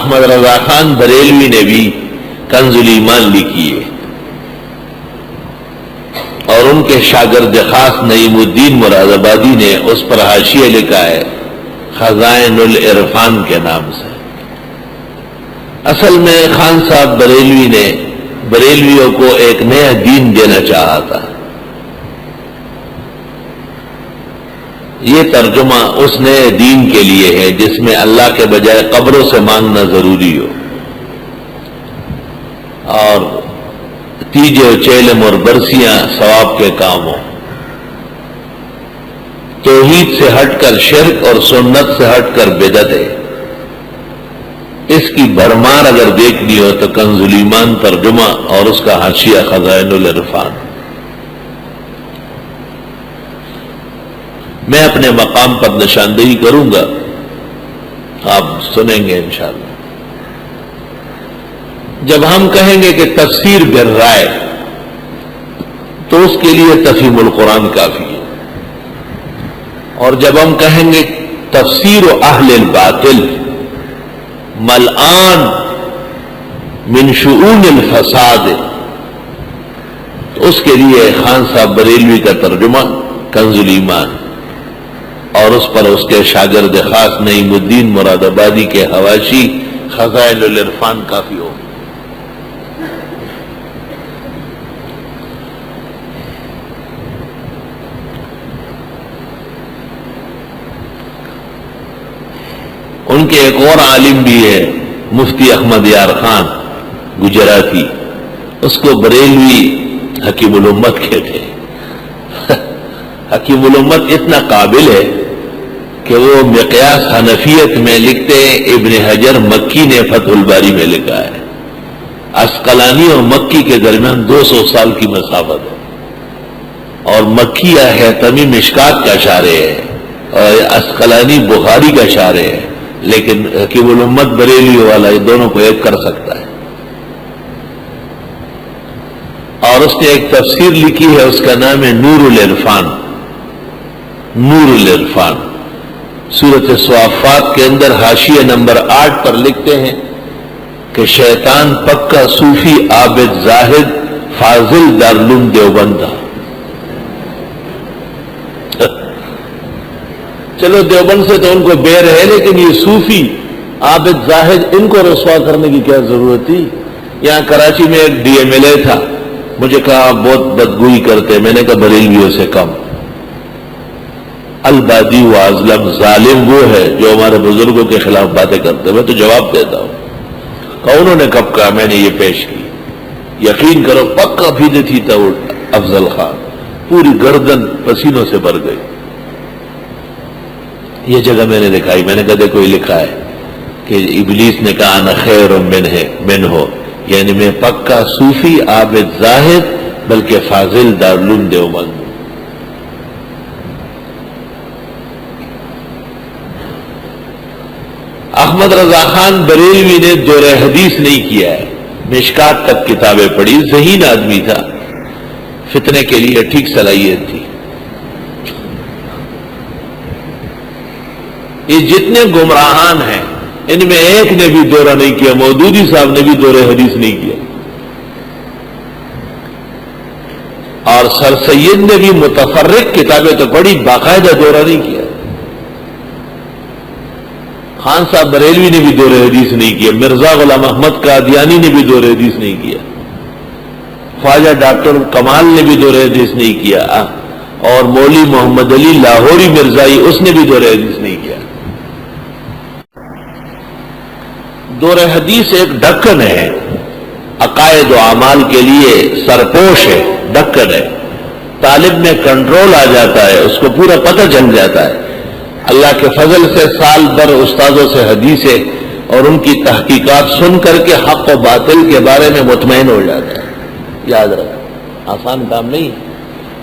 احمد رضا خان بریلوی نے بھی کنز الایمان لکھی ہے، اور ان کے شاگرد خاص نعیم الدین مراد آبادی نے اس پر حاشیہ لکھا ہے خزائن العرفان کے نام سے۔ اصل میں خان صاحب بریلوی نے بریلویوں کو ایک نیا دین دینا چاہا تھا۔ یہ ترجمہ اس نئے دین کے لیے ہے جس میں اللہ کے بجائے قبروں سے مانگنا ضروری ہو، اور تیجے و چیلم اور برسیاں ثواب کے کام ہوں، توحید سے ہٹ کر شرک اور سنت سے ہٹ کر بدعت ہے۔ اس کی بھرمار اگر دیکھنی ہو تو کنز الایمان ترجمہ اور اس کا حاشیہ خزائن العرفان۔ میں اپنے مقام پر نشاندہی کروں گا، آپ سنیں گے انشاءاللہ۔ جب ہم کہیں گے کہ تفسیر بالرائے تو اس کے لیے تفہیم القرآن کافی ہے، اور جب ہم کہیں گے تفسیر اہل الباطل ملعان من شؤون الفساد تو اس کے لیے خان صاحب بریلوی کا ترجمہ کنز الایمان اور اس پر اس کے شاگرد خاص نعیم الدین مراد آبادی کے حواشی خزائن العرفان کافی ہو۔ ان کے ایک اور عالم بھی ہے مفتی احمد یار خان گجراتی، اس کو بریلوی حکیم الامت کہتے ہیں۔ حکیم الامت اتنا قابل ہے کہ وہ مقیاس حنفیت میں لکھتے ہیں، ابن حجر مکی نے فتح الباری میں لکھا ہے عسقلانی اور مکی کے درمیان 200 سال کی مسافت ہے، اور مکی حیثمی مشکات کا شارح ہے اور عسقلانی بخاری کا شارح ہے، لیکن حکیم الامت بریلی والا یہ دونوں کو ایک کر سکتا ہے۔ اور اس نے ایک تفسیر لکھی ہے، اس کا نام ہے نور العرفان۔ نور العرفان سورۃ الصافات کے اندر حاشیہ نمبر 8 پر لکھتے ہیں کہ شیطان پکا صوفی عابد زاہد فاضل دارالعلوم دیوبند تھا۔ چلو دیوبند سے تو ان کو بیر ہے، لیکن یہ صوفی عابد زاہد ان کو رسوا کرنے کی کیا ضرورت تھی؟ یہاں کراچی میں ایک ڈی ایم ایل اے تھا، مجھے کہا بہت بدگوئی کرتے، میں نے کہا بریلویوں سے کم۔ البادی و ازلم ظالم وہ ہے جو ہمارے بزرگوں کے خلاف باتیں کرتے، میں تو جواب دیتا ہوں۔ کہا انہوں نے کب کہا؟ میں نے یہ پیش کی۔ یقین کرو پکا بھیدے تھی تھا وہ افضل خان، پوری گردن پسینوں سے بھر گئی۔ یہ جگہ میں نے دکھائی، میں نے کہا دیکھو یہ لکھا ہے کہ ابلیس نے کہا انا خیر من ہو، یعنی میں پکا صوفی عابد زاہد بلکہ فاضل دارالعلوم دیوبند۔ احمد رضا خان بریلوی نے دور حدیث نہیں کیا ہے، مشکات تک کتابیں پڑھی، ذہین آدمی تھا، فتنے کے لیے ٹھیک صلاحیت تھی۔ یہ جتنے گمراہان ہیں ان میں ایک نے بھی دورہ نہیں کیا، مودودی صاحب نے بھی دور حدیث نہیں کیا، اور سر سید نے بھی متفرق کتابیں تو پڑھی، باقاعدہ دورہ نہیں کیا۔ خان صاحب بریلوی نے بھی دور حدیث نہیں کیا، مرزا غلام احمد قادیانی نے بھی دور حدیث نہیں کیا، خواجہ ڈاکٹر کمال نے بھی دور حدیث نہیں کیا، اور مولوی محمد علی لاہوری مرزائی اس نے بھی دور حدیث نہیں کیا۔ دور حدیث ایک ڈھکن ہے، عقائد و اعمال کے لیے سرپوش ہے، ڈھکن ہے، طالب میں کنٹرول آ جاتا ہے، اس کو پورا پتہ چل جاتا ہے۔ اللہ کے فضل سے سال بھر استاذوں سے حدیثیں اور ان کی تحقیقات سن کر کے حق و باطل کے بارے میں مطمئن ہو جاتا ہے۔ یاد رکھ، آسان کام نہیں،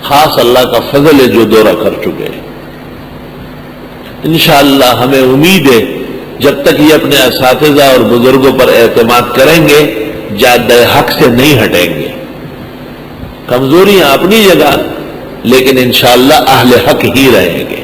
خاص اللہ کا فضل ہے جو دورہ کر چکے ہیں۔ انشاءاللہ ہمیں امید ہے جب تک یہ اپنے اساتذہ اور بزرگوں پر اعتماد کریں گے جادہ حق سے نہیں ہٹیں گے۔ کمزوریاں اپنی جگہ، لیکن انشاءاللہ اہل حق ہی رہیں گے۔